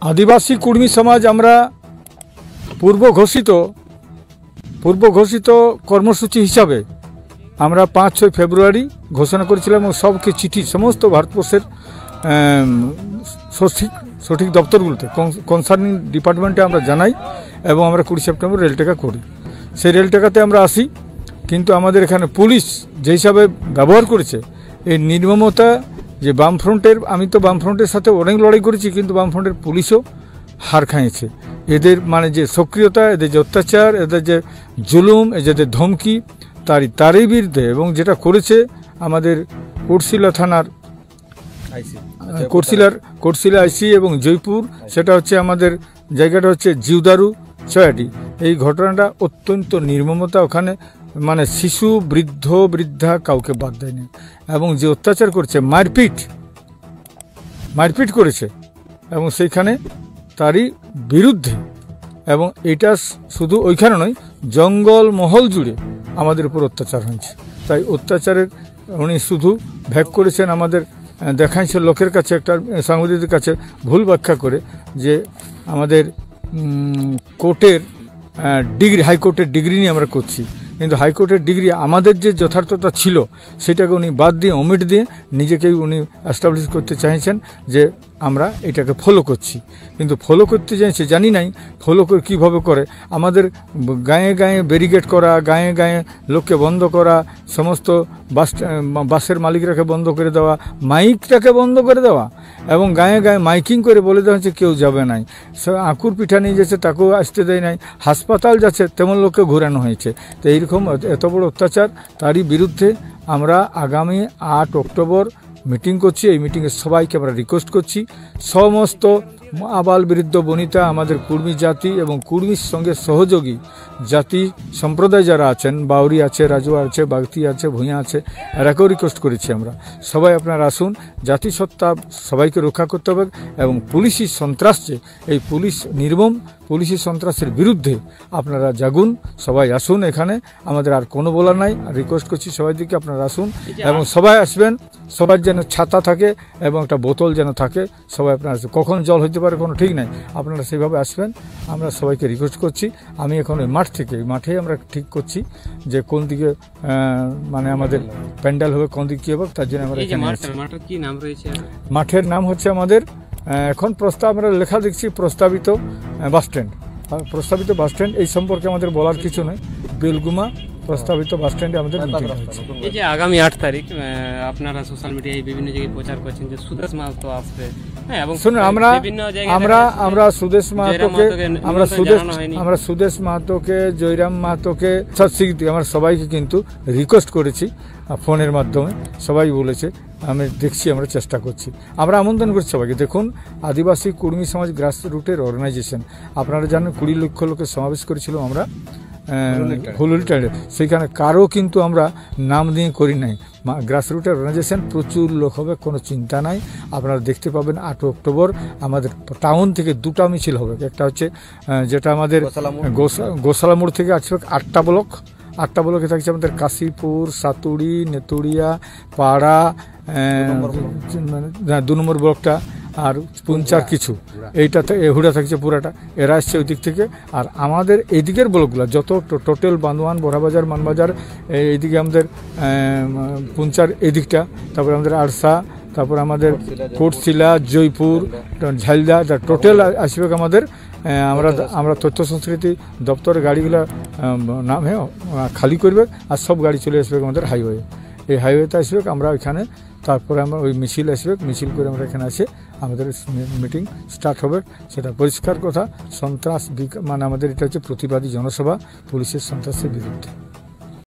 आदिवासी कुर्मी समाज আমরা পূর্ব ঘোষিত কর্মসূচি হিসাবে আমরা 5-6 ফেব্রুয়ারি ঘোষণা করেছিলাম এবং সবকে চিঠি সমস্ত ভারতবর্ষের সঠিক দপ্তরগুলোতে কনসার্নিং ডিপার্টমেন্টে আমরা জানাই এবং আমরা 20 সেপ্টেম্বর রেল টেকা করি। সেই রেল টেকাতে আমরা আসি, কিন্তু আমাদের এখানে পুলিশ যে হিসাবে ব্যবহার করেছে এই নির্মমতা, যে বামফ্রন্টের, আমি তো বামফ্রন্টের সাথে অনেক লড়াই করেছি, কিন্তু বামফ্রন্টের পুলিশও হার খাইছে। এদের মানে যে সক্রিয়তা, এদের যে অত্যাচার, এদের যে জুলুম, এদের ধমকি, তারই বিরুদ্ধে এবং যেটা করেছে আমাদের কোটশিলা থানার কোটশিলা আইসি এবং জয়পুর, সেটা হচ্ছে আমাদের জায়গাটা হচ্ছে জিউদারু চয়াটি। এই ঘটনাটা অত্যন্ত নির্মমতা, ওখানে মানে শিশু বৃদ্ধা কাউকে বাদ দেয়নি এবং যে অত্যাচার করছে, মারপিট করেছে এবং সেইখানে তারই বিরুদ্ধে। এবং এটা শুধু ওইখানে নয়, জঙ্গল মহল জুড়ে আমাদের উপর অত্যাচার হয়েছে। তাই অত্যাচারের উনি শুধু ভ্যাগ করেছেন, আমাদের দেখাইছে লোকের কাছে, একটা সাংবাদিকদের কাছে ভুল ব্যাখ্যা করে যে আমাদের কোর্টের ডিগ্রি, হাইকোর্টের ডিগ্রি নিয়ে আমরা করছি, কিন্তু হাইকোর্টের ডিগ্রি আমাদের যে যথার্থতা ছিল সেটাকে উনি বাদ দিয়ে, ওমিট দিয়ে নিজেকেই উনি এস্টাবলিশ করতে চাইছেন যে আমরা এটাকে ফলো করছি। কিন্তু ফলো করতে চাইছে, জানি নাই ফলো করে কীভাবে করে। আমাদের গায়ে গায়ে ব্যারিকেড করা, গায়ে গায়ে লোককে বন্ধ করা, সমস্ত বাসের মালিকরাকে বন্ধ করে দেওয়া, মাইকটাকে বন্ধ করে দেওয়া এবং গায়ে গায়ে মাইকিং করে বলে দেওয়া হচ্ছে কেউ যাবে নাই। আঁকুর পিঠা নিয়ে যাচ্ছে তাকেও আসতে দেয় নাই, হাসপাতাল যাচ্ছে তেমন লোককে ঘোরানো হয়েছে। তো এইরকম এত বড় অত্যাচার, তারই বিরুদ্ধে আমরা আগামী 8 অক্টোবর মিটিং করছি। এই মিটিংয়ে সবাইকে আমরা রিকোয়েস্ট করছি, সমস্ত আবাল বৃদ্ধ বনিতা, আমাদের কুর্মী জাতি এবং কুর্মীর সঙ্গে সহযোগী জাতি সম্প্রদায় যারা আছেন, বাউরি আছে, রাজুয়া আছে, বাগতি আছে, ভূঁইয়া আছে, এরাকেও রিকোয়েস্ট করেছি আমরা, সবাই আপনারা আসুন। জাতিসত্তা সবাইকে রক্ষা করতে হবে এবং পুলিশি সন্ত্রাস, যে এই নির্মম পুলিশি সন্ত্রাসের বিরুদ্ধে আপনারা জাগুন, সবাই আসুন। এখানে আমাদের আর কোনো বলার নাই, রিকোয়েস্ট করছি সবাই দিকে আপনারা আসুন এবং সবাই আসবেন। সবার যেন ছাতা থাকে এবং একটা বোতল যেন থাকে, সবাই আপনারা আসবেন। কখন জল হইতে পারে কোনো ঠিক নাই, আপনারা সেইভাবে আসবেন, আমরা সবাইকে রিকোয়েস্ট করছি। আমি এখন ওই মাঠেই আমরা ঠিক করছি যে কোন দিকে মানে আমাদের প্যান্ডেল হবে, কোন দিকে কী হবে, তার জন্য আমরা এখানে আছি। মাঠের নাম হচ্ছে আমাদের এখন আমরা লেখা দেখছি প্রস্তাবিত বাস স্ট্যান্ড। এই সম্পর্কে আমাদের বলার কিছু নয়, বেলগুমা প্রস্তাবিত বাস স্ট্যান্ডে আমাদের মিটিং হচ্ছে। এই যে আগামী 8 তারিখ আপনারা সোশ্যাল মিডিয়ায় বিভিন্ন জায়গায় প্রচার করছেন যে সুদেশ মাহাতো আসবে, হ্যাঁ, এবং শুনুন আমরা সুদেশ মাহাতোকে, জয়রাম মাহাতোকে স্বীকৃতি, আমরা সবাইকে কিন্তু রিকোয়েস্ট করেছি ফোনের মাধ্যমে, সবাই বলেছে, আমি দেখছি, আমরা চেষ্টা করছি, আমরা আমন্ত্রণ করছি সবাইকে। দেখুন, আদিবাসী কুর্মী সমাজ গ্রাস রুটের অর্গানাইজেশন, আপনারা জানেন 20 লক্ষ লোকের সমাবেশ করেছিলাম আমরা হুলুলটাড়ে, সেইখানে কারো কিন্তু আমরা নাম দিয়ে করি নাই। গ্রাসরুটের অর্গানাইজেশন, প্রচুর লোক হবে, কোনো চিন্তা নাই। আপনারা দেখতে পাবেন 8 অক্টোবর আমাদের টাউন থেকে 2টা মিছিল হবে। একটা হচ্ছে যেটা আমাদের গোসালা মোড় থেকে আসবে 8টা ব্লকে থাকছে আমাদের কাশীপুর, সাতুড়ি, নেতুড়িয়া, পাড়া, 2 নম্বর ব্লকটা, আর পুঞ্চার কিছু, এইটাতে হুড়া থাকছে পুরাটা, এরা আসছে ওই দিক থেকে। আর আমাদের এইদিকের ব্লকগুলো যত টোটাল বান্দোয়ান, বড়াবাজার, মানবাজার, এইদিকে আমাদের পুঞ্চার এদিকটা, তারপরে আমাদের আরসা, তারপর আমাদের কোটশিলা, জয়পুর, ঝালদা, টোটাল আসবে আমাদের। আমরা তথ্য সংস্কৃতি দপ্তরের গাড়িগুলো নামে খালি করবে আর সব গাড়ি চলে আসবে আমাদের হাইওয়ে। এই হাইওয়েতে আসবে, আমরা ওইখানে তারপরে আমরা ওই মিছিল আসবে, মিছিল করে আমরা এখানে আসে আমাদের মিটিং স্টার্ট হবে। সেটা পরিষ্কার কথা, সন্ত্রাস মানে আমাদের এটা হচ্ছে প্রতিবাদী জনসভা পুলিশের সন্ত্রাসের বিরুদ্ধে।